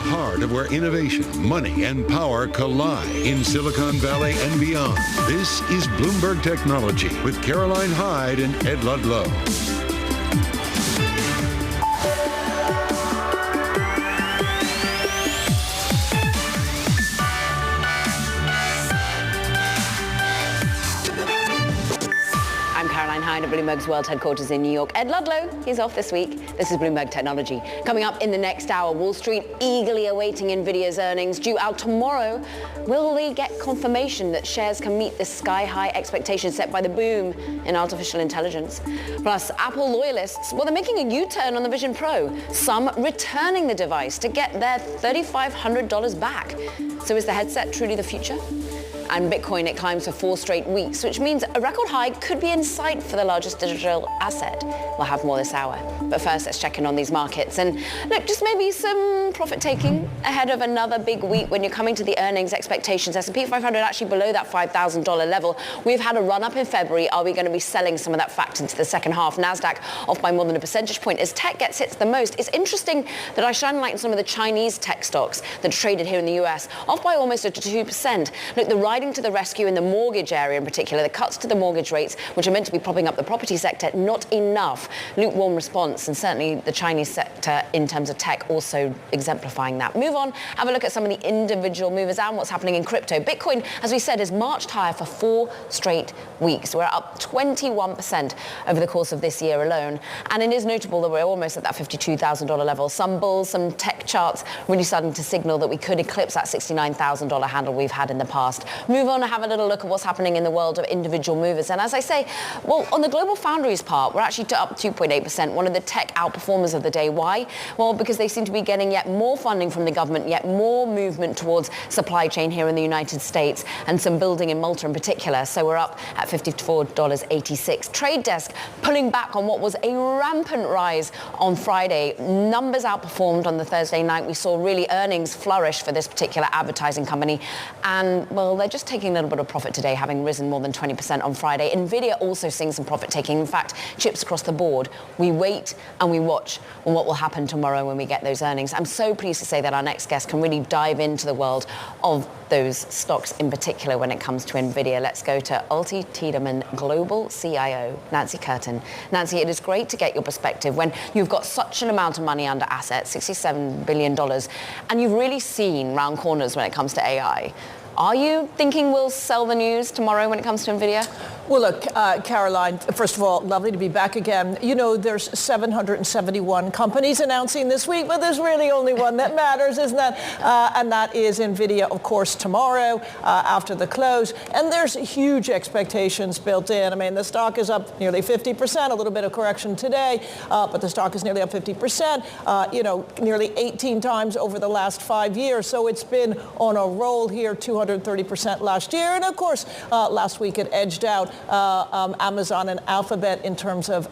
heart of where innovation, money, and power collide in Silicon Valley and beyond. This is Bloomberg Technology with Caroline Hyde and Ed Ludlow. Hyde at Bloomberg's world headquarters in New York. Ed Ludlow, he's off this week. This is Bloomberg Technology. Coming up in the next hour, Wall Street eagerly awaiting Nvidia's earnings due out tomorrow. Will we get confirmation that shares can meet the sky-high expectations set by the boom in artificial intelligence? Plus, Apple loyalists, well, they're making a U-turn on the Vision Pro. Some returning the device to get their $3,500 back. So is the headset truly the future? And Bitcoin, it climbs for 4 straight weeks, which means a record high could be in sight for the largest digital asset. We'll have more this hour. But first, let's check in on these markets. And look, just maybe some profit taking ahead of another big week when you're coming to the earnings expectations. S&P 500 actually below that $5,000 level. We've had a run up in February. Are we going to be selling some of that fact into the second half? NASDAQ off by more than a percentage point as tech gets hit the most. It's interesting that I shine light on some of the Chinese tech stocks that are traded here in the US, off by almost 2%. Look, the riding to the rescue in the mortgage area in particular, the cuts to the mortgage rates, which are meant to be propping up the property sector, not enough. Lukewarm response, and certainly the Chinese sector in terms of tech also exemplifying that. Move on, have a look at some of the individual movers and what's happening in crypto. Bitcoin, as we said, has marched higher for 4 straight weeks. We're up 21% over the course of this year alone. And it is notable that we're almost at that $52,000 level. Some bulls, some tech charts really starting to signal that we could eclipse that $69,000 handle we've had in the past. Move on and have a little look at what's happening in the world of individual movers. And as I say, well, on the global foundries part, we're actually up 2.8%, one of the tech outperformers of the day. Why? Well, because they seem to be getting yet more funding from the government, yet more movement towards supply chain here in the United States, and some building in Malta in particular. So we're up at $54.86. Trade Desk pulling back on what was a rampant rise on Friday. Numbers outperformed on the Thursday night. We saw really earnings flourish for this particular advertising company. And, well, they're just taking a little bit of profit today, having risen more than 20% on Friday. Nvidia also seeing some profit taking. In fact, chips across the board. We wait and we watch on what will happen tomorrow when we get those earnings. I'm so pleased to say that our next guest can really dive into the world of those stocks in particular when it comes to Nvidia. Let's go to Alti Tiedemann Global CIO, Nancy Curtin. Nancy, it is great to get your perspective when you've got such an amount of money under assets, $67 billion, and you've really seen round corners when it comes to AI. Are you thinking we'll sell the news tomorrow when it comes to Nvidia? Well, look, Caroline, first of all, lovely to be back again. You know, there's 771 companies announcing this week, but there's really only one that matters, isn't that? And that is Nvidia, of course, tomorrow after the close. And there's huge expectations built in. I mean, the stock is up nearly 50%, a little bit of correction today, but the stock is nearly up 50%, nearly 18 times over the last 5 years. So it's been on a roll here, 230% last year. And of course, last week it edged out Amazon and Alphabet in terms of,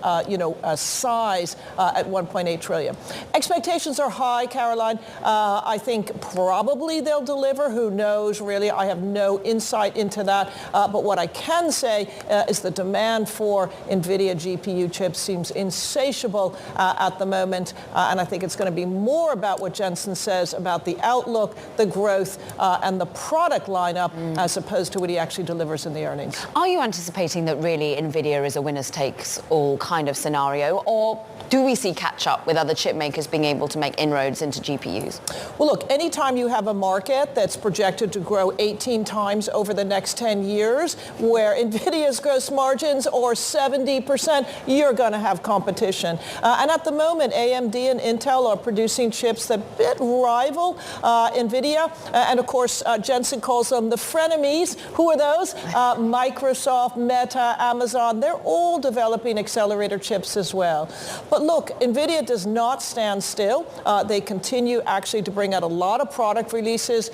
size at 1.8 trillion. Expectations are high, Caroline. I think probably they'll deliver. Who knows, really? I have no insight into that. But what I can say is the demand for NVIDIA GPU chips seems insatiable at the moment. And I think it's going to be more about what Jensen says about the outlook, the growth, and the product lineup as opposed to what he actually delivers in the earnings. Are you anticipating that really Nvidia is a winners takes all kind of scenario, or do we see catch up with other chip makers being able to make inroads into GPUs? Well, look, anytime you have a market that's projected to grow 18 times over the next 10 years, where Nvidia's gross margins are 70%, you're going to have competition. And at the moment, AMD and Intel are producing chips that bit rival Nvidia. And of course, Jensen calls them the frenemies. Who are those? Microsoft, Meta, Amazon. They're all developing accelerator chips as well. But look, NVIDIA does not stand still. They continue actually to bring out a lot of product releases.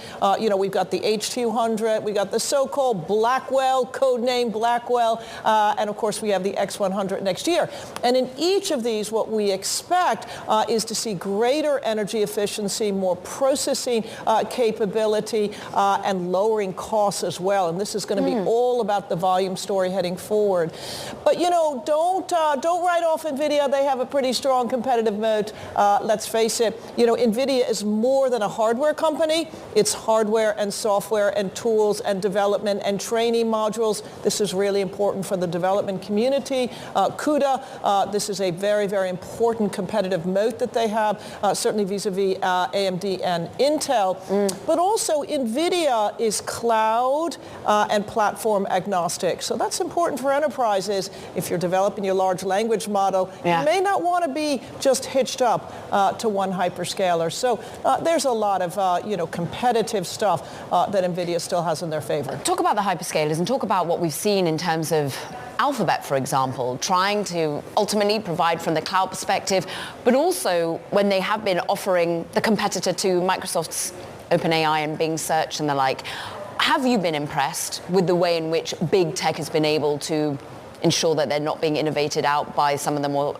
We've got the H200, we got the so-called Blackwell, codename Blackwell, and of course we have the X100 next year. And in each of these, what we expect is to see greater energy efficiency, more processing capability, and lowering costs as well. And this is going to be all about the volume storage story heading forward. But don't write off Nvidia. They have a pretty strong competitive moat. Let's face it, Nvidia is more than a hardware company. It's hardware and software and tools and development and training modules. This is really important for the development community. CUDA, this is a very, very important competitive moat that they have, certainly vis-a-vis AMD and Intel. But also Nvidia is cloud and platform agnostic. So that's important for enterprises. If you're developing your large language model, you may not want to be just hitched up to one hyperscaler. So there's a lot of competitive stuff that Nvidia still has in their favor. Talk about the hyperscalers and talk about what we've seen in terms of Alphabet, for example, trying to ultimately provide from the cloud perspective, but also when they have been offering the competitor to Microsoft's OpenAI and Bing Search and the like. Have you been impressed with the way in which big tech has been able to ensure that they're not being innovated out by some of the more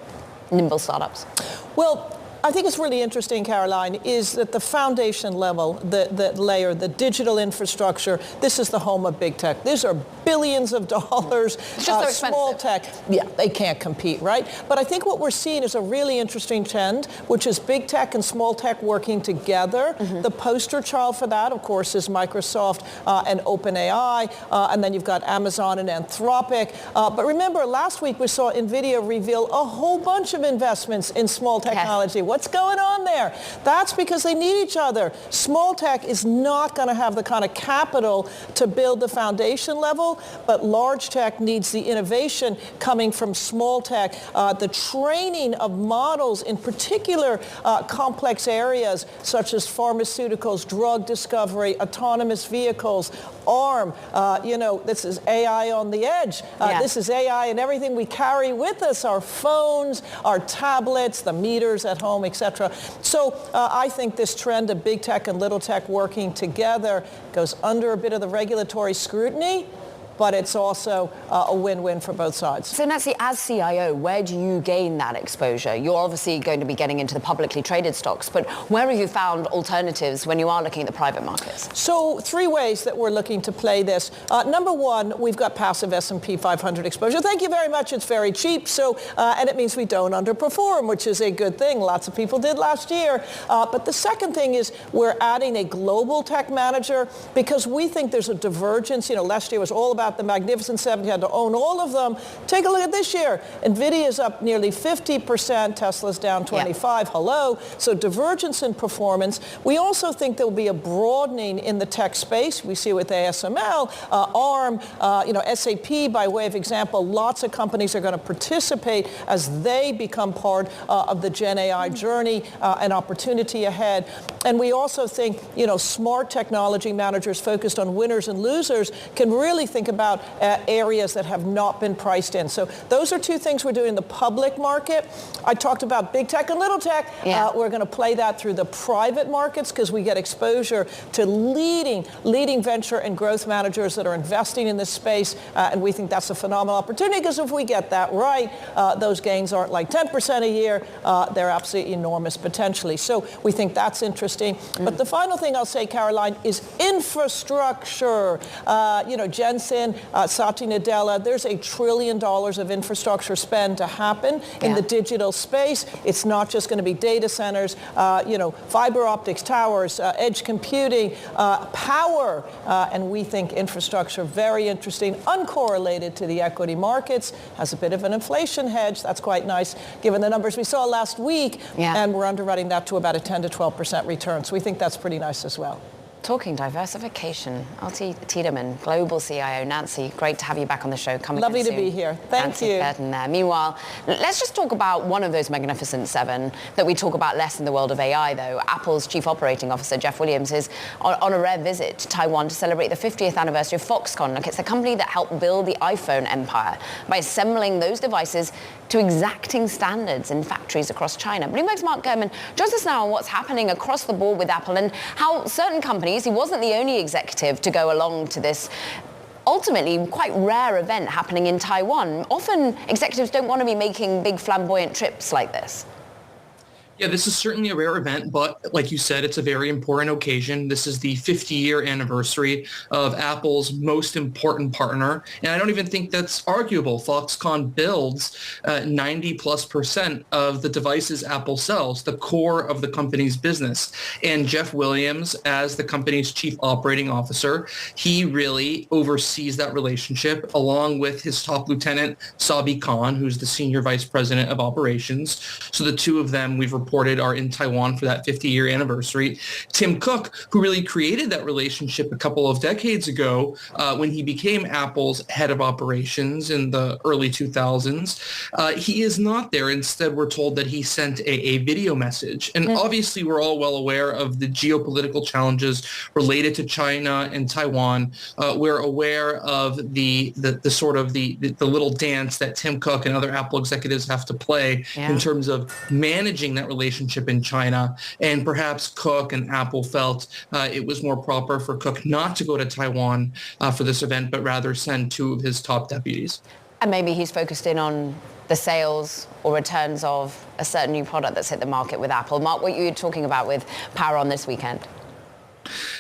nimble startups? Well, I think it's really interesting, Caroline, is that the foundation level, the layer, the digital infrastructure, this is the home of big tech. These are billions of dollars. It's just so small expensive. tech, they can't compete, right? But I think what we're seeing is a really interesting trend, which is big tech and small tech working together. The poster child for that, of course, is Microsoft and OpenAI, and then you've got Amazon and Anthropic. But remember, last week we saw Nvidia reveal a whole bunch of investments in small technology. What's going on there? That's because they need each other. Small tech is not going to have the kind of capital to build the foundation level, but large tech needs the innovation coming from small tech, the training of models in particular complex areas such as pharmaceuticals, drug discovery, autonomous vehicles, ARM, this is AI on the edge. This is AI in everything we carry with us, our phones, our tablets, the meters at home, etc. So I think this trend of big tech and little tech working together goes under a bit of the regulatory scrutiny, but it's also a win-win for both sides. So Nancy, as CIO, where do you gain that exposure? You're obviously going to be getting into the publicly traded stocks, but where have you found alternatives when you are looking at the private markets? So 3 ways that we're looking to play this. Number 1, we've got passive S&P 500 exposure. Thank you very much. It's very cheap. So, and it means we don't underperform, which is a good thing. Lots of people did last year. But the second thing is we're adding a global tech manager because we think there's a divergence. Last year was all about the Magnificent Seven. You had to own all of them. Take a look at this year. Nvidia is up nearly 50%. Tesla's down 25%. Hello. So divergence in performance. We also think there will be a broadening in the tech space. We see it with ASML, ARM, SAP, by way of example. Lots of companies are going to participate as they become part of the Gen AI journey, an opportunity ahead. And we also think, smart technology managers focused on winners and losers can really think about areas that have not been priced in. So those are 2 things we're doing in the public market. I talked about big tech and little tech. We're going to play that through the private markets because we get exposure to leading venture and growth managers that are investing in this space. And we think that's a phenomenal opportunity because if we get that right, those gains aren't like 10% a year. They're absolutely enormous potentially. So we think that's interesting. But the final thing I'll say, Caroline, is infrastructure. Jensen, Satya Nadella, there's $1 trillion of infrastructure spend to happen in the digital space. It's not just going to be data centers, fiber optics, towers, edge computing, power, and we think infrastructure very interesting, uncorrelated to the equity markets, has a bit of an inflation hedge. That's quite nice given the numbers we saw last week, and we're underwriting that to about a 10 to 12% return. So we think that's pretty nice as well. Talking diversification, Alti Tiedemann, Global CIO. Nancy, great to have you back on the show. Lovely to be here. Thank you. There. Meanwhile, let's just talk about one of those Magnificent Seven that we talk about less in the world of AI, though. Apple's Chief Operating Officer, Jeff Williams, is on a rare visit to Taiwan to celebrate the 50th anniversary of Foxconn. Look, it's the company that helped build the iPhone empire by assembling those devices to exacting standards in factories across China. Bloomberg's Mark Gurman joins us now on what's happening across the board with Apple and how certain companies, he wasn't the only executive to go along to this ultimately quite rare event happening in Taiwan. Often executives don't want to be making big flamboyant trips like this. Yeah, this is certainly a rare event, but like you said, it's a very important occasion. This is the 50-year anniversary of Apple's most important partner. And I don't even think that's arguable. Foxconn builds 90+% of the devices Apple sells, the core of the company's business. And Jeff Williams, as the company's chief operating officer, he really oversees that relationship along with his top lieutenant, Sabi Khan, who's the senior vice president of operations. So the two of them, we've reported, are in Taiwan for that 50-year anniversary. Tim Cook, who really created that relationship a couple of decades ago when he became Apple's head of operations in the early 2000s, he is not there. Instead, we're told that he sent a video message. And obviously, we're all well aware of the geopolitical challenges related to China and Taiwan. We're aware of the little dance that Tim Cook and other Apple executives have to play in terms of managing that relationship in China. And perhaps Cook and Apple felt it was more proper for Cook not to go to Taiwan for this event, but rather send two of his top deputies. And maybe he's focused in on the sales or returns of a certain new product that's hit the market with Apple. Mark, what you were talking about with Power On this weekend?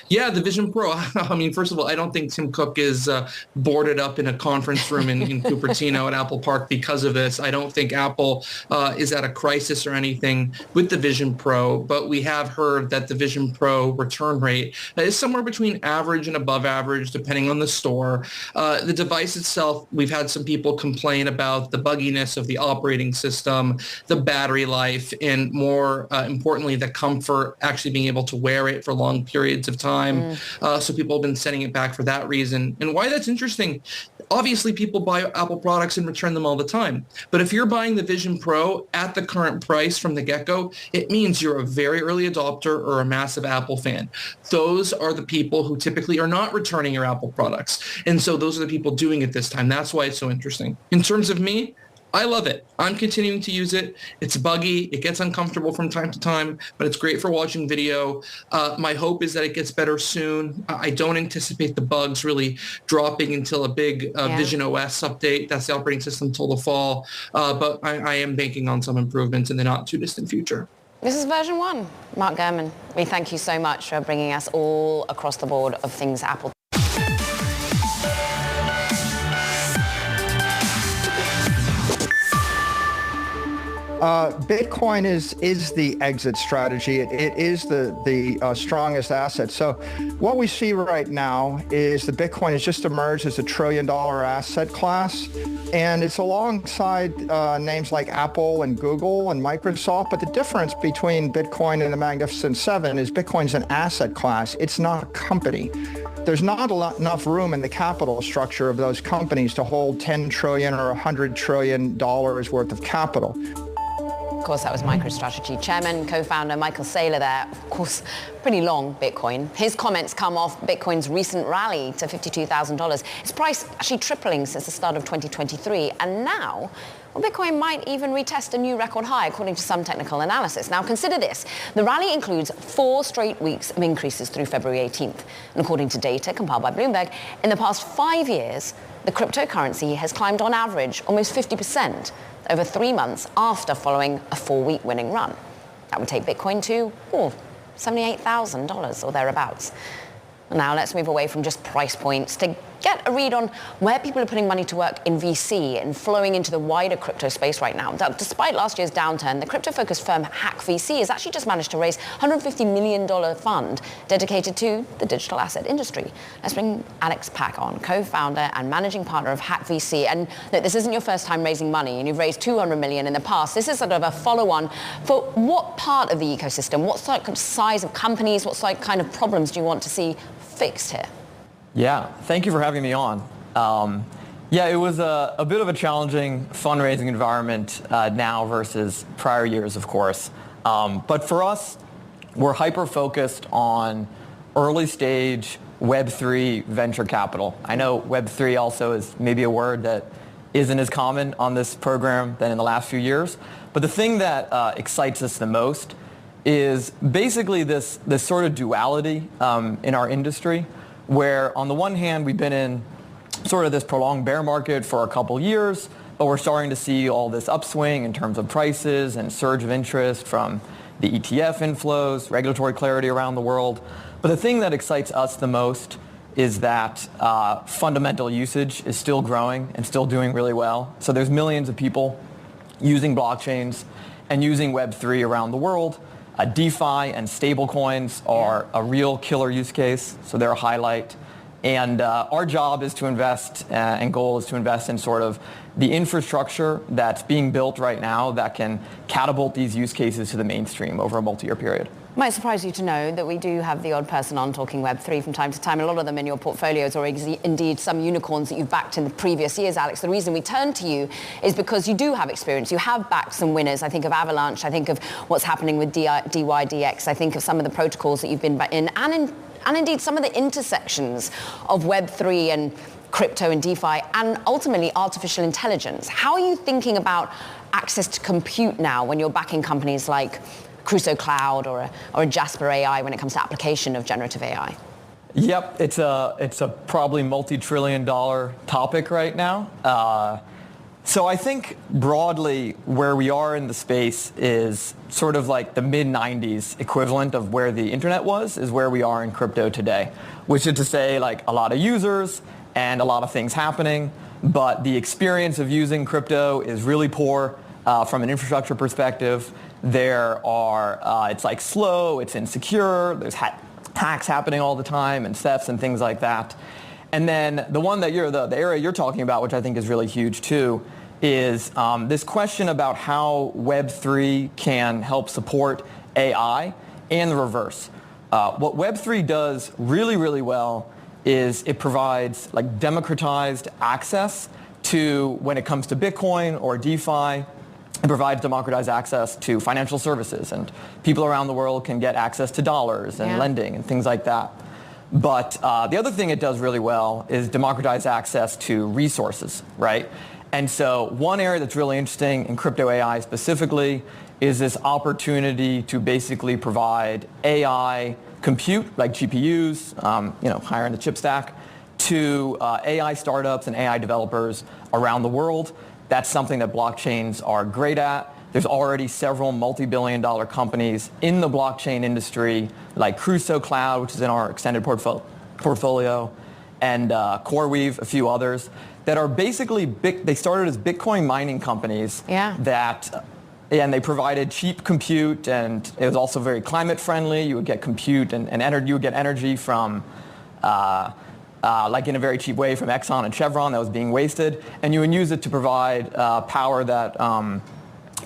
Yeah, the Vision Pro. I mean, first of all, I don't think Tim Cook is boarded up in a conference room in Cupertino at Apple Park because of this. I don't think Apple is at a crisis or anything with the Vision Pro, but we have heard that the Vision Pro return rate is somewhere between average and above average, depending on the store. The device itself, we've had some people complain about the bugginess of the operating system, the battery life, and more importantly, the comfort, actually being able to wear it for long periods of time. So people have been sending it back for that reason. And why that's interesting, obviously people buy Apple products and return them all the time. But if you're buying the Vision Pro at the current price from the get-go, it means you're a very early adopter or a massive Apple fan. Those are the people who typically are not returning your Apple products. And so those are the people doing it this time. That's why it's so interesting. In terms of me, I love it. I'm continuing to use it. It's buggy. It gets uncomfortable from time to time, but it's great for watching video. My hope is that it gets better soon. I don't anticipate the bugs really dropping until a big Vision OS update. That's the operating system until the fall. But I am banking on some improvements in the not too distant future. This is version 1. Mark Gurman, we thank you so much for bringing us all across the board of things Apple. Bitcoin is the exit strategy. It is the strongest asset. So what we see right now is the Bitcoin has just emerged as a $1 trillion asset class. And it's alongside names like Apple and Google and Microsoft. But the difference between Bitcoin and the Magnificent Seven is Bitcoin's an asset class. It's not a company. There's not enough room in the capital structure of those companies to hold $10 trillion or $100 trillion worth of capital. Of course, that was MicroStrategy Chairman, co-founder Michael Saylor there. Of course, pretty long Bitcoin. His comments come off Bitcoin's recent rally to $52,000. Its price actually tripling since the start of 2023. And now, well, Bitcoin might even retest a new record high, according to some technical analysis. Now, consider this. The rally includes 4 straight weeks of increases through February 18th. And according to data compiled by Bloomberg, in the past 5 years, the cryptocurrency has climbed on average almost 50% over 3 months after following a 4-week winning run. That would take Bitcoin to $78,000 or thereabouts. Now let's move away from just price points to get a read on where people are putting money to work in VC and flowing into the wider crypto space right now. Despite last year's downturn, the crypto-focused firm Hack VC has actually just managed to raise a $150 million fund dedicated to the digital asset industry. Let's bring Alex Pack on, co-founder and managing partner of Hack VC. And look, this isn't your first time raising money, and you've raised $200 million in the past. This is sort of a follow-on for what part of the ecosystem, what sort of size of companies, what kind of problems do you want to see fixed here? Yeah, thank you for having me on. Yeah, it was a bit of a challenging fundraising environment now versus prior years, of course. But for us, we're hyper-focused on early stage Web3 venture capital. I know Web3 also is maybe a word that isn't as common on this program than in the last few years. But the thing that excites us the most is basically this sort of duality in our industry, where on the one hand, we've been in sort of this prolonged bear market for a couple years, but we're starting to see all this upswing in terms of prices and surge of interest from the ETF inflows, regulatory clarity around the world. But the thing that excites us the most is that fundamental usage is still growing and still doing really well. So there's millions of people using blockchains and using Web3 around the world. DeFi and stablecoins are a real killer use case, so they're a highlight. And our job is to invest, and goal is to invest in sort of the infrastructure that's being built right now that can catapult these use cases to the mainstream over a multi-year period. It might surprise you to know that we do have the odd person on talking Web3 from time to time. A lot of them in your portfolios, or indeed some unicorns that you've backed in the previous years, Alex. The reason we turn to you is because you do have experience. You have backed some winners. I think of Avalanche. I think of what's happening with DYDX. I think of some of the protocols that you've been in, and indeed some of the intersections of Web3 and crypto and DeFi, and ultimately artificial intelligence. How are you thinking about access to compute now when you're backing companies like Crusoe Cloud or a Jasper AI when it comes to application of generative AI? Yep, it's a probably multi-trillion-dollar topic right now. So I think broadly where we are in the space is sort of like the mid-90s equivalent of where the internet was, is where we are in crypto today, which is to say like a lot of users and a lot of things happening, but the experience of using crypto is really poor from an infrastructure perspective. It's like slow, it's insecure, there's hacks happening all the time and thefts and things like that. And then the one that the area you're talking about, which I think is really huge too, is this question about how Web3 can help support AI and the reverse. What Web3 does really, really well is it provides like democratized access to, when it comes to Bitcoin or DeFi, it provides democratized access to financial services, and people around the world can get access to dollars and lending and things like that. But the other thing it does really well is democratize access to resources, right? And so one area that's really interesting in crypto AI specifically is this opportunity to basically provide AI compute, like GPUs, higher in the chip stack, to AI startups and AI developers around the world. That's something that blockchains are great at. There's already several multi-billion-dollar companies in the blockchain industry, like Crusoe Cloud, which is in our extended portfolio, and CoreWeave, a few others, that are basically they started as Bitcoin mining companies and they provided cheap compute, and it was also very climate friendly. You would get compute and energy. You would get energy from like in a very cheap way from Exxon and Chevron that was being wasted, and you would use it to provide power that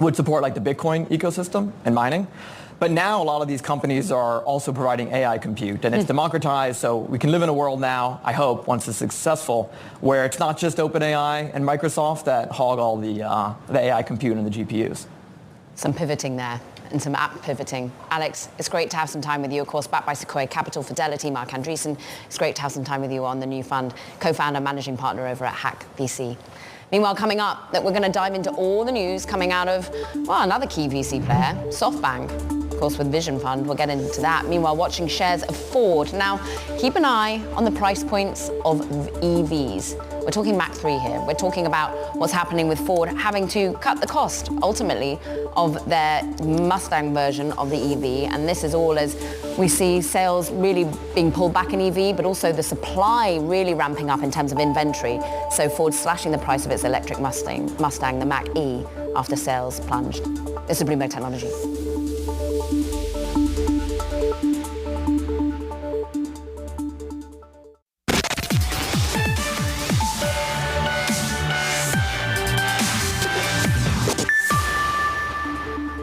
would support like the Bitcoin ecosystem and mining. But now a lot of these companies are also providing AI compute, and it's democratized, so we can live in a world now, I hope, once it's successful, where it's not just OpenAI and Microsoft that hog all the AI compute and the GPUs. Some pivoting there and some app pivoting. Alex, it's great to have some time with you, of course, backed by Sequoia Capital, Fidelity, Mark Andreessen. It's great to have some time with you on the new fund, co-founder, managing partner over at Hack VC. Meanwhile, coming up, we're going to dive into all the news coming out of, another key VC player, SoftBank. Of course, with Vision Fund, we'll get into that. Meanwhile, watching shares of Ford. Now, keep an eye on the price points of EVs. We're talking Mach 3 here. We're talking about what's happening with Ford having to cut the cost, ultimately, of their Mustang version of the EV. And this is all as we see sales really being pulled back in EV, but also the supply really ramping up in terms of inventory. So Ford slashing the price of its electric Mustang, the Mach-E, after sales plunged. This is Bloomberg Technology.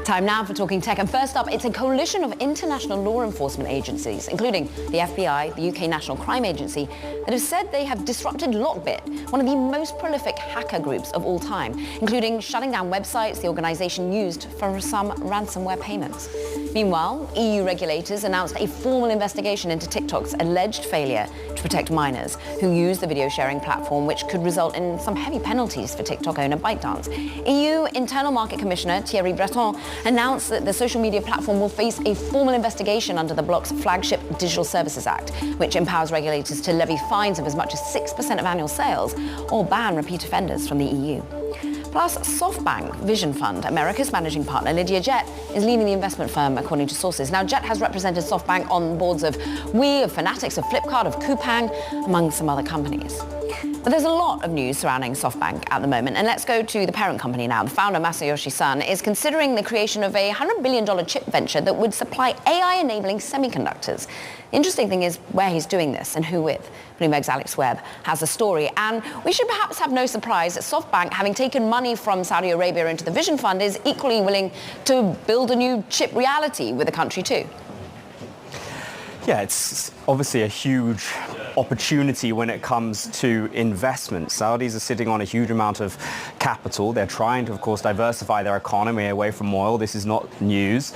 Time now for Talking Tech. And first up, it's a coalition of international law enforcement agencies, including the FBI, the UK National Crime Agency, that have said they have disrupted Lockbit, one of the most prolific hacker groups of all time, including shutting down websites the organization used for some ransomware payments. Meanwhile, EU regulators announced a formal investigation into TikTok's alleged failure to protect minors who use the video sharing platform, which could result in some heavy penalties for TikTok owner ByteDance. EU Internal Market Commissioner Thierry Breton announced that the social media platform will face a formal investigation under the bloc's flagship Digital Services Act, which empowers regulators to levy fines of as much as 6% of annual sales or ban repeat offenders from the EU. Plus, SoftBank Vision Fund, America's managing partner, Lydia Jet, is leading the investment firm, according to sources. Now, Jet has represented SoftBank on boards of Wii, of Fanatics, of Flipkart, of Coupang, among some other companies. But there's a lot of news surrounding SoftBank at the moment, and let's go to the parent company now. The founder, Masayoshi Son, is considering the creation of a $100 billion chip venture that would supply AI-enabling semiconductors. The interesting thing is where he's doing this and who with. Bloomberg's Alex Webb has the story, and we should perhaps have no surprise that SoftBank, having taken money from Saudi Arabia into the Vision Fund, is equally willing to build a new chip reality with the country too. Yeah, it's obviously a huge opportunity when it comes to investment. Saudis are sitting on a huge amount of capital. They're trying to, of course, diversify their economy away from oil. This is not news.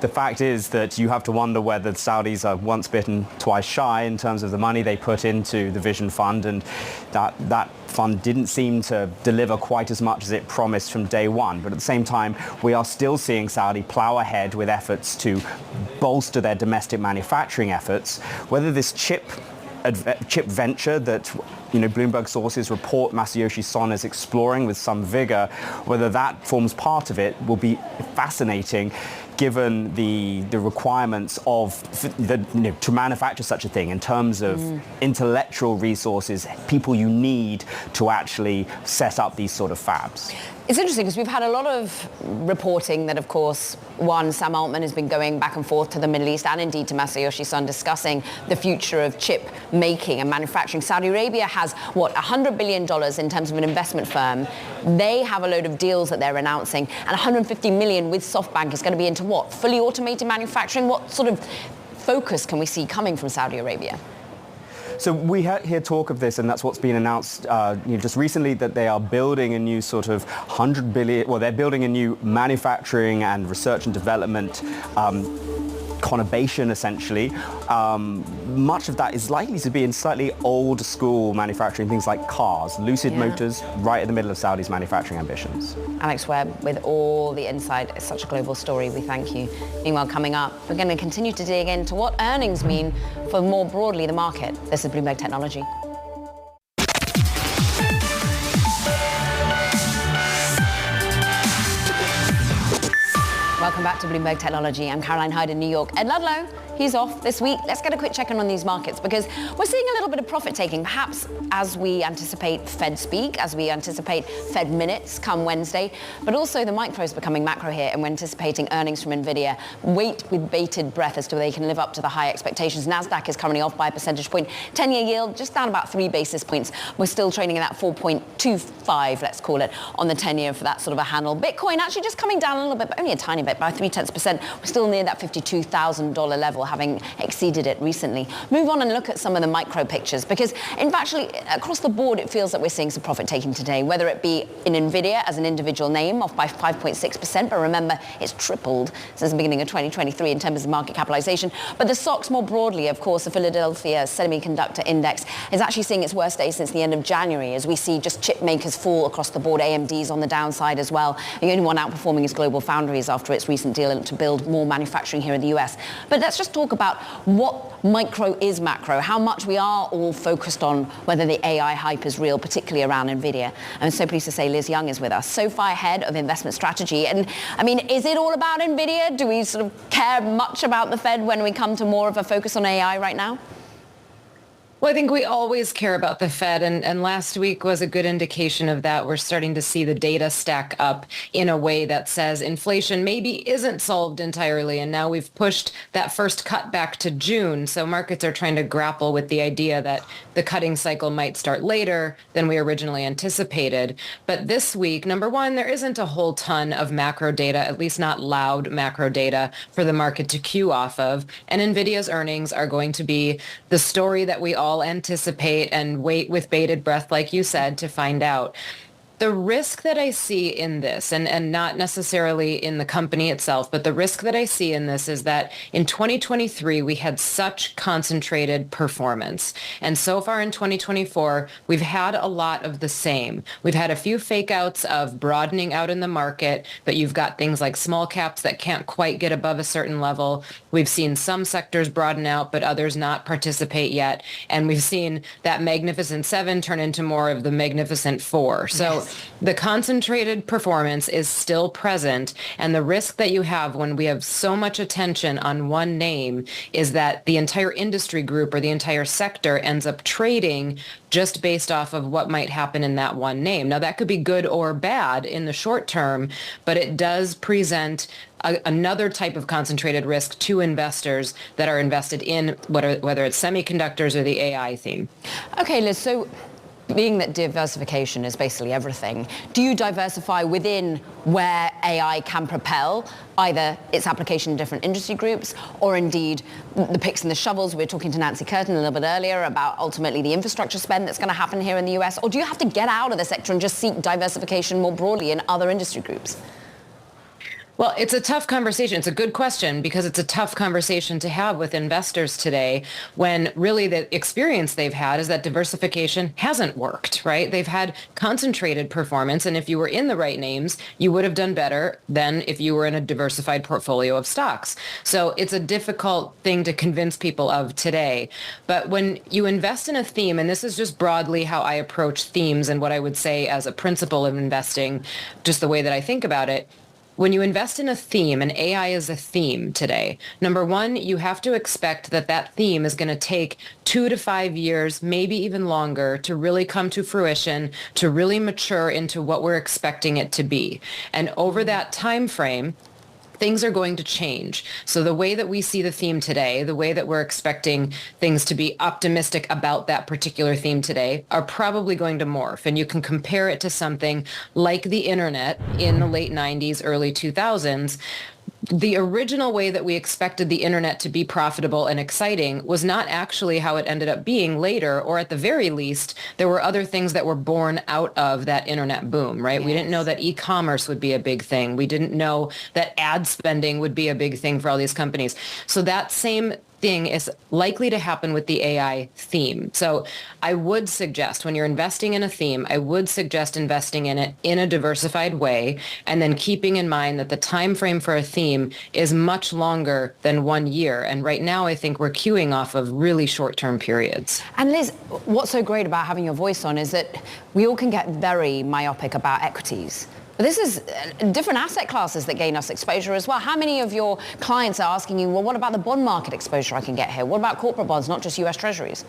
The fact is that you have to wonder whether the Saudis are once bitten, twice shy in terms of the money they put into the Vision Fund, and that fund didn't seem to deliver quite as much as it promised from day one. But at the same time, we are still seeing Saudi plow ahead with efforts to bolster their domestic manufacturing efforts. Whether this chip venture that Bloomberg sources report Masayoshi Son is exploring with some vigor, whether that forms part of it will be fascinating, given the requirements of to manufacture such a thing in terms of intellectual resources, people you need to actually set up these sort of fabs. It's interesting because we've had a lot of reporting that, of course, Sam Altman has been going back and forth to the Middle East and indeed to Masayoshi Son discussing the future of chip making and manufacturing. Saudi Arabia has, $100 billion in terms of an investment firm. They have a load of deals that they're announcing, and $150 million with SoftBank is going to be into what? Fully automated manufacturing? What sort of focus can we see coming from Saudi Arabia? So we hear talk of this, and that's what's been announced just recently, that they are building a new sort of $100 billion, they're building a new manufacturing and research and development conurbation, essentially. Much of that is likely to be in slightly old school manufacturing, things like cars. Lucid Motors, right in the middle of Saudi's manufacturing ambitions. Alex Webb with all the insight. It's such a global story. We thank you. Meanwhile, coming up, we're going to continue to dig into what earnings mean for more broadly the market. This is Bloomberg Technology. Welcome back to Bloomberg Technology. I'm Caroline Hyde in New York. Ed Ludlow, he's off this week. Let's get a quick check-in on these markets because we're seeing a little bit of profit-taking, perhaps as we anticipate Fed speak, as we anticipate Fed minutes come Wednesday, but also the micro is becoming macro here, and we're anticipating earnings from Nvidia. Wait with bated breath as to whether they can live up to the high expectations. NASDAQ is currently off by a percentage point. 10-year yield just down about 3 basis points. We're still trading in that 4.25, let's call it, on the 10-year for that sort of a handle. Bitcoin actually just coming down a little bit, but only a tiny bit, by 0.3%. We're still near that $52,000 level, having exceeded it recently. Move on and look at some of the micro pictures, because in fact, actually, across the board, it feels that we're seeing some profit taking today, whether it be in Nvidia as an individual name, off by 5.6%, but remember, it's tripled since the beginning of 2023 in terms of market capitalization. But the stocks more broadly, of course, the Philadelphia Semiconductor Index is actually seeing its worst day since the end of January, as we see just chip makers fall across the board. AMD's on the downside as well. The only one outperforming is Global Foundries after its recent deal to build more manufacturing here in the US. But let's just talk about what micro is macro, how much we are all focused on whether the AI hype is real, particularly around Nvidia. I'm so pleased to say Liz Young is with us, so far ahead of investment strategy. And I mean, is it all about Nvidia? Do we sort of care much about the Fed when we come to more of a focus on AI right now? Well, I think we always care about the Fed, and last week was a good indication of that. We're starting to see the data stack up in a way that says inflation maybe isn't solved entirely, and now we've pushed that first cut back to June, so markets are trying to grapple with the idea that the cutting cycle might start later than we originally anticipated. But this week, number one, there isn't a whole ton of macro data, at least not loud macro data, for the market to cue off of, and Nvidia's earnings are going to be the story that we all anticipate and wait with bated breath, like you said, to find out. The risk that I see in this, and not necessarily in the company itself, but the risk that I see in this is that in 2023, we had such concentrated performance. And so far in 2024, we've had a lot of the same. We've had a few fake outs of broadening out in the market, but you've got things like small caps that can't quite get above a certain level. We've seen some sectors broaden out, but others not participate yet. And we've seen that Magnificent Seven turn into more of the Magnificent Four. So the concentrated performance is still present. And the risk that you have when we have so much attention on one name is that the entire industry group or the entire sector ends up trading just based off of what might happen in that one name. Now, that could be good or bad in the short term, but it does present another type of concentrated risk to investors that are invested in whether it's semiconductors or the AI theme. Okay, Liz, so being that diversification is basically everything, do you diversify within where AI can propel either its application in different industry groups or indeed the picks and the shovels? We were talking to Nancy Curtin a little bit earlier about ultimately the infrastructure spend that's going to happen here in the US, or do you have to get out of the sector and just seek diversification more broadly in other industry groups? Well, it's a tough conversation. It's a good question because it's a tough conversation to have with investors today when really the experience they've had is that diversification hasn't worked, right? They've had concentrated performance, and if you were in the right names, you would have done better than if you were in a diversified portfolio of stocks. So it's a difficult thing to convince people of today. But when you invest in a theme, and this is just broadly how I approach themes and what I would say as a principle of investing, just the way that I think about it, when you invest in a theme, and AI is a theme today, number one, you have to expect that that theme is going to take 2 to 5 years, maybe even longer, to really come to fruition, to really mature into what we're expecting it to be. And over that time frame, things are going to change. So the way that we see the theme today, the way that we're expecting things to be optimistic about that particular theme today are probably going to morph. And you can compare it to something like the internet in the late 90s, early 2000s. The original way that we expected the internet to be profitable and exciting was not actually how it ended up being later, or at the very least, there were other things that were born out of that internet boom, right? Yes. We didn't know that e-commerce would be a big thing. We didn't know that ad spending would be a big thing for all these companies. So that same thing is likely to happen with the AI theme. So I would suggest when you're investing in a theme, I would suggest investing in it in a diversified way, and then keeping in mind that the time frame for a theme is much longer than 1 year. And right now, I think we're queuing off of really short-term periods. And Liz, what's so great about having your voice on is that we all can get very myopic about equities. But this is different asset classes that gain us exposure as well. How many of your clients are asking you, well, what about the bond market exposure I can get here? What about corporate bonds, not just US Treasuries?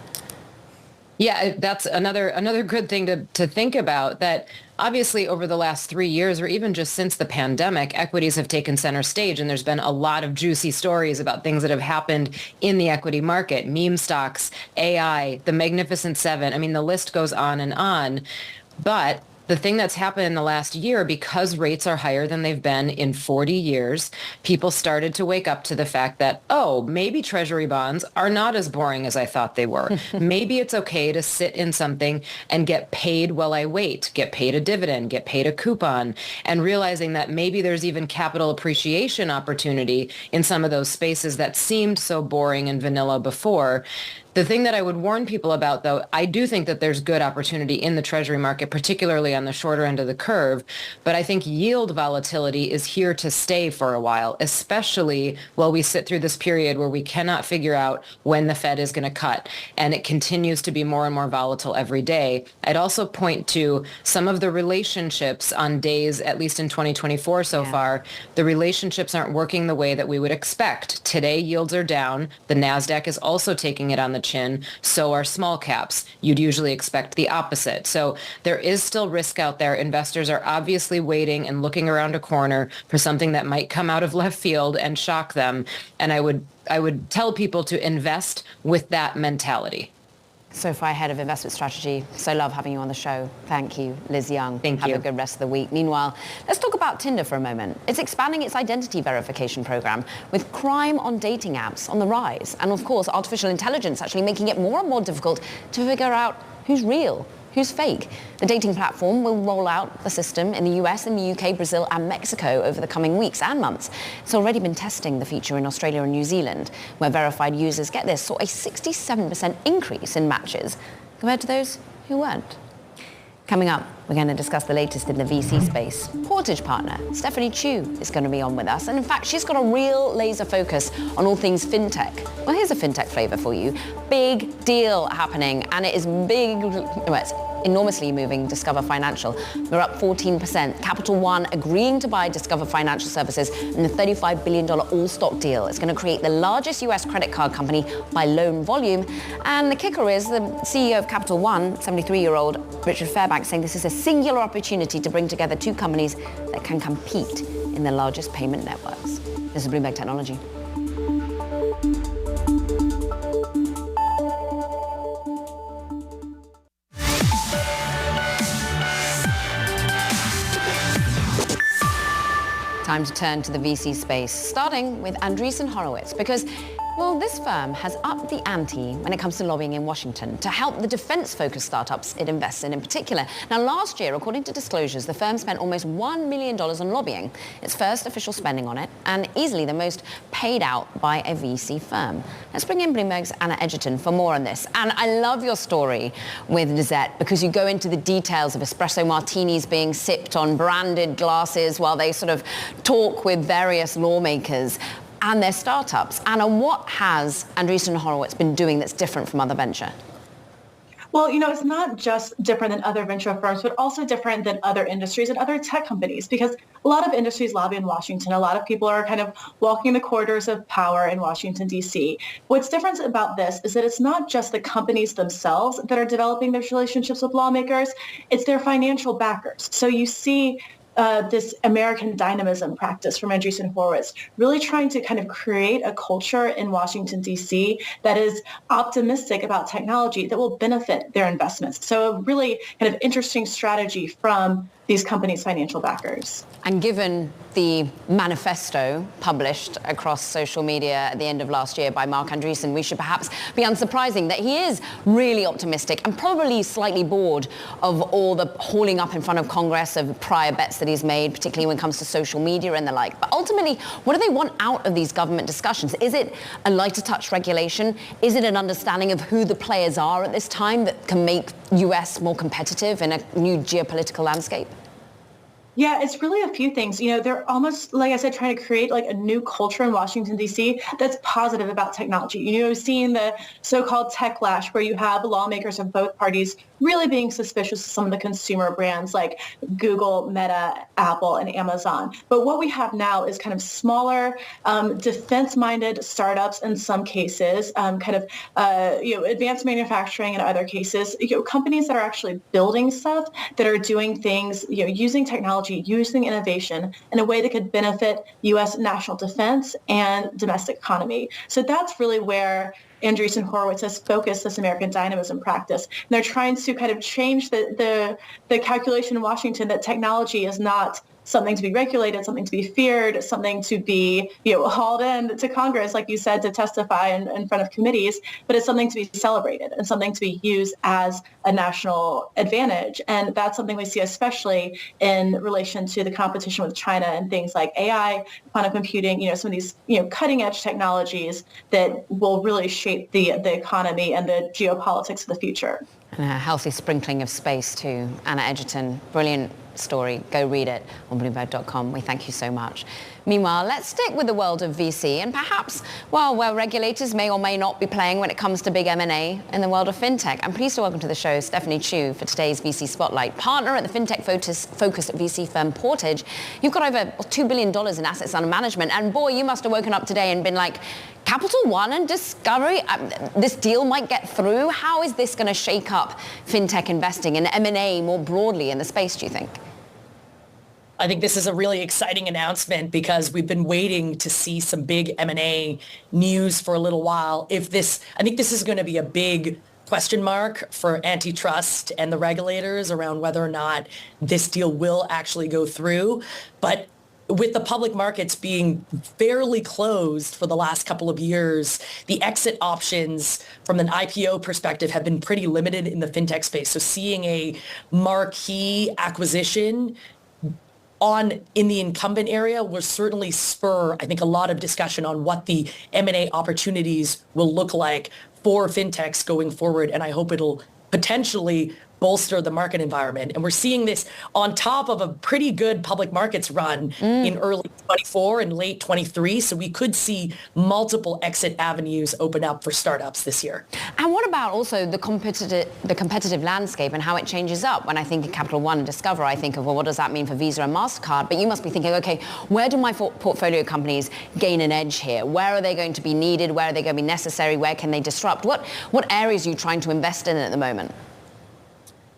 Yeah, that's another good thing to think about, that obviously over the last 3 years, or even just since the pandemic, equities have taken center stage, and there's been a lot of juicy stories about things that have happened in the equity market, meme stocks, AI, the Magnificent Seven. I mean, the list goes on and on. But the thing that's happened in the last year, because rates are higher than they've been in 40 years, people started to wake up to the fact that, oh, maybe treasury bonds are not as boring as I thought they were. Maybe it's okay to sit in something and get paid while I wait, get paid a dividend, get paid a coupon, and realizing that maybe there's even capital appreciation opportunity in some of those spaces that seemed so boring and vanilla before. The thing that I would warn people about, though, I do think that there's good opportunity in the treasury market, particularly on the shorter end of the curve. But I think yield volatility is here to stay for a while, especially while we sit through this period where we cannot figure out when the Fed is going to cut. And it continues to be more and more volatile every day. I'd also point to some of the relationships on days, at least in 2024 so far, the relationships aren't working the way that we would expect. Today, yields are down. The NASDAQ is also taking it on the chin. So are small caps. You'd usually expect the opposite. So there is still risk out there. Investors are obviously waiting and looking around a corner for something that might come out of left field and shock them. And I would tell people to invest with that mentality. Sophie, Head of Investment Strategy, so love having you on the show. Thank you, Liz Young. Thank you. Have a good rest of the week. Meanwhile, let's talk about Tinder for a moment. It's expanding its identity verification program with crime on dating apps on the rise. And of course, artificial intelligence actually making it more and more difficult to figure out who's real, who's fake. The dating platform will roll out the system in the US, in the UK, Brazil and Mexico over the coming weeks and months. It's already been testing the feature in Australia and New Zealand, where verified users, get this, saw a 67% increase in matches compared to those who weren't. Coming up, we're going to discuss the latest in the VC space. Portage partner Stephanie Chu is going to be on with us. And in fact, she's got a real laser focus on all things fintech. Well, here's a fintech flavor for you. Big deal happening. And it is big, well, it's enormously moving Discover Financial. They're up 14%. Capital One agreeing to buy Discover Financial Services in the $35 billion all-stock deal. It's going to create the largest U.S. credit card company by loan volume. And the kicker is the CEO of Capital One, 73-year-old Richard Fairbanks, saying this is a singular opportunity to bring together two companies that can compete in the largest payment networks. This is Bloomberg Technology. Time to turn to the VC space, starting with Andreessen Horowitz, because, well, this firm has upped the ante when it comes to lobbying in Washington to help the defense-focused startups it invests in particular. Now, last year, according to disclosures, the firm spent almost $1 million on lobbying, its first official spending on it, and easily the most paid out by a VC firm. Let's bring in Bloomberg's Anna Edgerton for more on this. And I love your story with Lizette because you go into the details of espresso martinis being sipped on branded glasses while they sort of talk with various lawmakers and their startups. Anna, what has Andreessen Horowitz been doing that's different from other venture? Well, it's not just different than other venture firms, but also different than other industries and other tech companies, because a lot of industries lobby in Washington. A lot of people are kind of walking the corridors of power in Washington, D.C. What's different about this is that it's not just the companies themselves that are developing those relationships with lawmakers, it's their financial backers. So you see this American dynamism practice from Andreessen Horowitz, really trying to kind of create a culture in Washington, D.C. that is optimistic about technology that will benefit their investments. So a really kind of interesting strategy from these companies' financial backers. And given the manifesto published across social media at the end of last year by Mark Andreessen, we should perhaps be unsurprising that he is really optimistic and probably slightly bored of all the hauling up in front of Congress of prior bets that he's made, particularly when it comes to social media and the like. But ultimately, what do they want out of these government discussions? Is it a lighter touch regulation? Is it an understanding of who the players are at this time that can make US more competitive in a new geopolitical landscape? Yeah, it's really a few things. They're almost, like I said, trying to create like a new culture in Washington, D.C. that's positive about technology. Seeing the so-called tech lash where you have lawmakers of both parties really being suspicious of some of the consumer brands like Google, Meta, Apple, and Amazon. But what we have now is kind of smaller, defense-minded startups in some cases, advanced manufacturing in other cases, companies that are actually building stuff, that are doing things, using technology, using innovation in a way that could benefit U.S. national defense and domestic economy. So that's really where Andreessen Horowitz has focused this American dynamism practice. And they're trying to kind of change the calculation in Washington that technology is not something to be regulated, something to be feared, something to be hauled in to Congress, like you said, to testify in front of committees, but it's something to be celebrated and something to be used as a national advantage. And that's something we see especially in relation to the competition with China and things like AI, quantum computing, some of these cutting edge technologies that will really shape the economy and the geopolitics of the future. And a healthy sprinkling of space too. Anna Edgerton, brilliant story. Go read it on Bloomberg.com. We thank you so much. Meanwhile, let's stick with the world of VC and perhaps, where regulators may or may not be playing when it comes to big M&A in the world of fintech. I'm pleased to welcome to the show Stephanie Chu for today's VC Spotlight. Partner at the fintech-focused VC firm Portage. You've got over $2 billion in assets under management. And boy, you must have woken up today and been like, Capital One and Discovery, this deal might get through. How is this going to shake up fintech investing and M&A more broadly in the space, do you think? I think this is a really exciting announcement because we've been waiting to see some big M&A news for a little while. I think this is going to be a big question mark for antitrust and the regulators around whether or not this deal will actually go through. But with the public markets being fairly closed for the last couple of years, the exit options from an IPO perspective have been pretty limited in the fintech space. So seeing a marquee acquisition in the incumbent area will certainly spur, I think, a lot of discussion on what the M&A opportunities will look like for fintechs going forward. And I hope it'll potentially bolster the market environment. And we're seeing this on top of a pretty good public markets run in early 24 and late 23. So we could see multiple exit avenues open up for startups this year. And what about also the competitive landscape and how it changes up? When I think of Capital One and Discover, I think of, well, what does that mean for Visa and MasterCard? But you must be thinking, okay, where do my portfolio companies gain an edge here? Where are they going to be needed? Where are they going to be necessary? Where can they disrupt? What areas are you trying to invest in at the moment?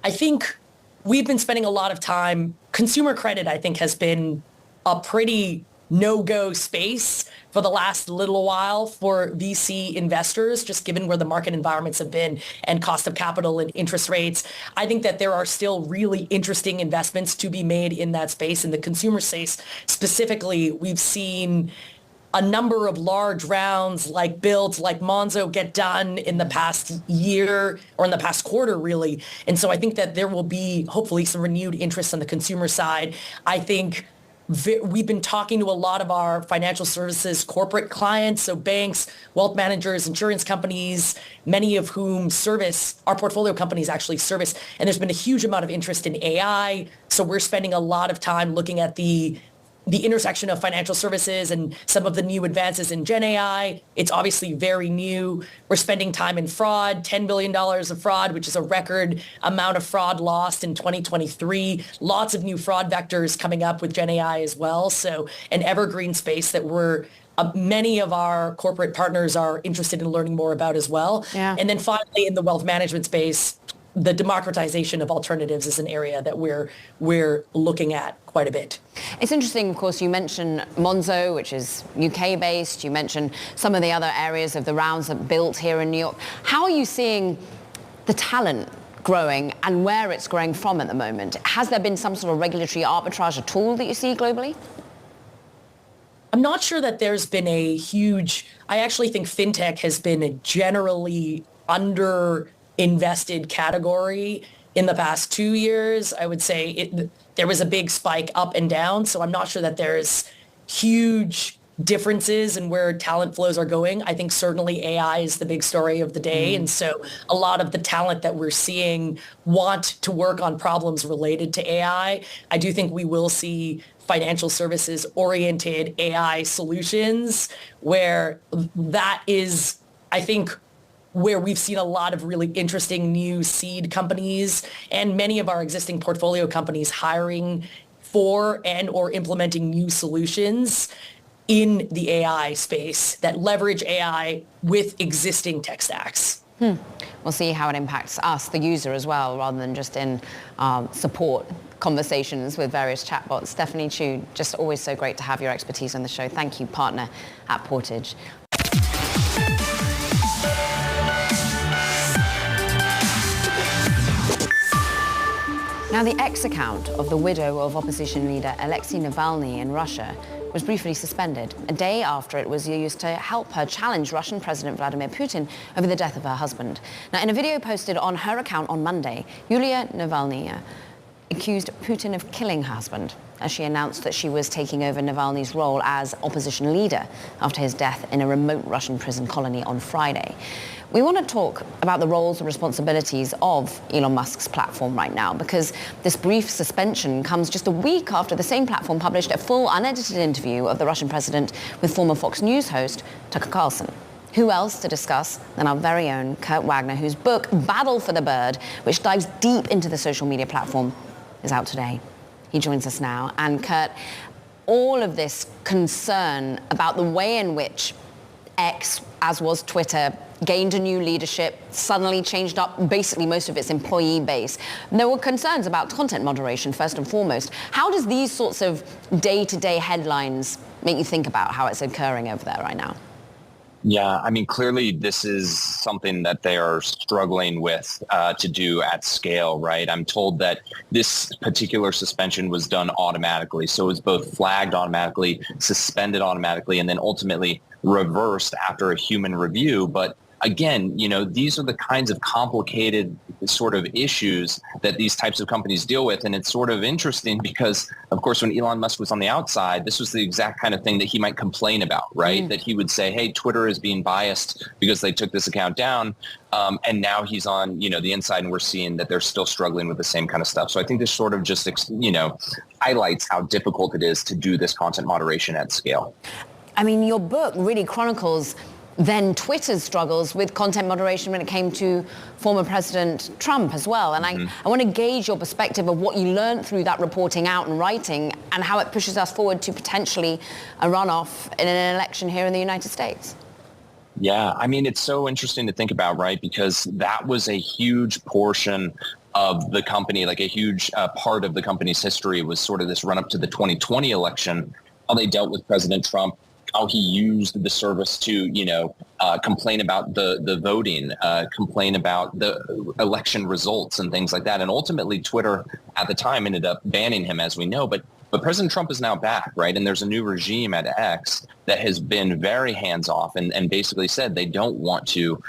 I think we've been spending a lot of time. Consumer credit, I think, has been a pretty no-go space for the last little while for VC investors, just given where the market environments have been and cost of capital and interest rates. I think that there are still really interesting investments to be made in that space. In the consumer space specifically, we've seen a number of large rounds like builds like Monzo get done in the past year or in the past quarter, really. And so I think that there will be hopefully some renewed interest on the consumer side. I think we've been talking to a lot of our financial services corporate clients, so banks, wealth managers, insurance companies, many of whom service, our portfolio companies actually service, and there's been a huge amount of interest in AI. So we're spending a lot of time looking at the intersection of financial services and some of the new advances in Gen AI. It's obviously very new. We're spending time in fraud, $10 billion of fraud, which is a record amount of fraud lost in 2023. Lots of new fraud vectors coming up with Gen AI as well. So an evergreen space that many of our corporate partners are interested in learning more about as well. Yeah. And then finally, in the wealth management space, the democratization of alternatives is an area that we're looking at quite a bit. It's interesting, of course, you mentioned Monzo, which is UK-based. You mentioned some of the other areas of the rounds that built here in New York. How are you seeing the talent growing and where it's growing from at the moment? Has there been some sort of regulatory arbitrage at all that you see globally? I'm not sure that there's been a huge... I actually think fintech has been a generally under-invested category in the past 2 years. I would say there was a big spike up and down, so I'm not sure that there's huge differences in where talent flows are going. I think certainly AI is the big story of the day, and so a lot of the talent that we're seeing want to work on problems related to AI. I do think we will see financial services oriented AI solutions where that is, I think, where we've seen a lot of really interesting new seed companies and many of our existing portfolio companies hiring for and or implementing new solutions in the AI space that leverage AI with existing tech stacks. We'll see how it impacts us, the user, as well, rather than just in support conversations with various chatbots. Stephanie Chu, just always so great to have your expertise on the show. Thank you, partner at Portage. Now, the X account of the widow of opposition leader Alexei Navalny in Russia was briefly suspended, a day after it was used to help her challenge Russian President Vladimir Putin over the death of her husband. Now, in a video posted on her account on Monday, Yulia Navalnaya accused Putin of killing her husband as she announced that she was taking over Navalny's role as opposition leader after his death in a remote Russian prison colony on Friday. We want to talk about the roles and responsibilities of Elon Musk's platform right now, because this brief suspension comes just a week after the same platform published a full unedited interview of the Russian president with former Fox News host Tucker Carlson. Who else to discuss than our very own Kurt Wagner, whose book Battle for the Bird, which dives deep into the social media platform, is out today. He joins us now. And Kurt, all of this concern about the way in which X, as was Twitter, gained a new leadership, suddenly changed up basically most of its employee base. There were concerns about content moderation, first and foremost. How does these sorts of day-to-day headlines make you think about how it's occurring over there right now? Yeah, I mean, clearly this is something that they are struggling with to do at scale, right? I'm told that this particular suspension was done automatically. So it was both flagged automatically, suspended automatically, and then ultimately reversed after a human review. But again, these are the kinds of complicated sort of issues that these types of companies deal with. And it's sort of interesting because, of course, when Elon Musk was on the outside, this was the exact kind of thing that he might complain about, right? That he would say, hey, Twitter is being biased because they took this account down. And now he's on, the inside, and we're seeing that they're still struggling with the same kind of stuff. So I think this sort of just, highlights how difficult it is to do this content moderation at scale. I mean, your book really chronicles then Twitter's struggles with content moderation when it came to former President Trump as well. And I want to gauge your perspective of what you learned through that reporting out and writing and how it pushes us forward to potentially a runoff in an election here in the United States. Yeah, I mean, it's so interesting to think about, right? Because that was a huge portion of the company, like a huge part of the company's history was sort of this run up to the 2020 election, how they dealt with President Trump, how he used the service to, complain about the voting, complain about the election results and things like that. And ultimately, Twitter at the time ended up banning him, as we know. But President Trump is now back, right? And there's a new regime at X that has been very hands-off and basically said they don't want to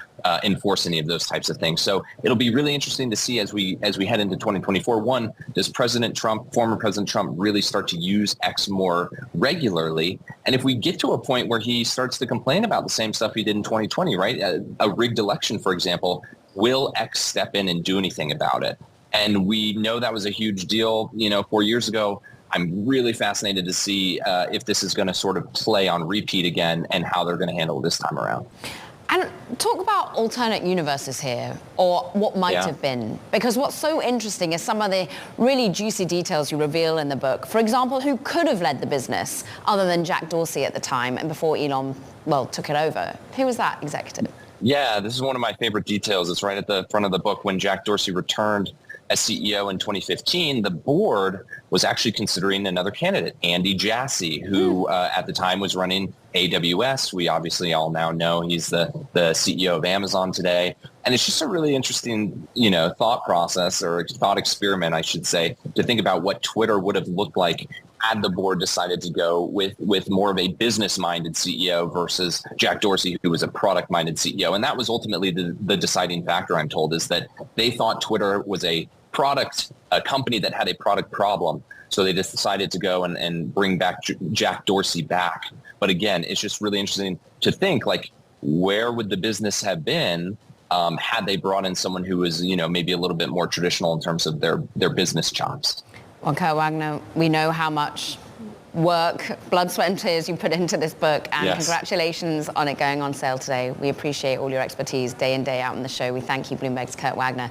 enforce any of those types of things. So it'll be really interesting to see as we head into 2024. One, does former President Trump really start to use X more regularly? And if we get to a point where he starts to complain about the same stuff he did in 2020, right? A rigged election, for example, will X step in and do anything about it? And we know that was a huge deal, 4 years ago. I'm really fascinated to see if this is going to sort of play on repeat again and how they're going to handle it this time around. And talk about alternate universes here, or what might have been. Because what's so interesting is some of the really juicy details you reveal in the book. For example, who could have led the business other than Jack Dorsey at the time and before Elon, took it over? Who was that executive? Yeah, this is one of my favorite details. It's right at the front of the book. When Jack Dorsey returned as CEO in 2015, the board was actually considering another candidate, Andy Jassy, who at the time was running AWS. We obviously all now know he's the CEO of Amazon today. And it's just a really interesting, thought process, or thought experiment, I should say, to think about what Twitter would have looked like had the board decided to go with more of a business-minded CEO versus Jack Dorsey, who was a product-minded CEO. And that was ultimately the deciding factor, I'm told, is that they thought Twitter was a company that had a product problem. So they just decided to go and bring back Jack Dorsey back. But again, it's just really interesting to think, like, where would the business have been had they brought in someone who was, maybe a little bit more traditional in terms of their business chops? Well, Kurt Wagner, we know how much work, blood, sweat and tears you put into this book, and congratulations on it going on sale today. We appreciate all your expertise day in, day out on the show. We thank you, Bloomberg's Kurt Wagner.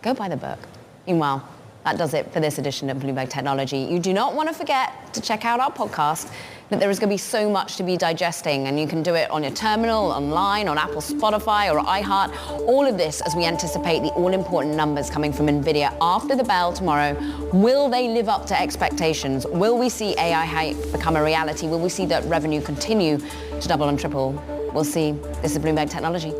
Go buy the book. Meanwhile, that does it for this edition of Bloomberg Technology. You do not want to forget to check out our podcast, that there is going to be so much to be digesting, and you can do it on your terminal, online, on Apple, Spotify, or iHeart. All of this as we anticipate the all-important numbers coming from Nvidia after the bell tomorrow. Will they live up to expectations? Will we see AI hype become a reality? Will we see that revenue continue to double and triple? We'll see. This is Bloomberg Technology.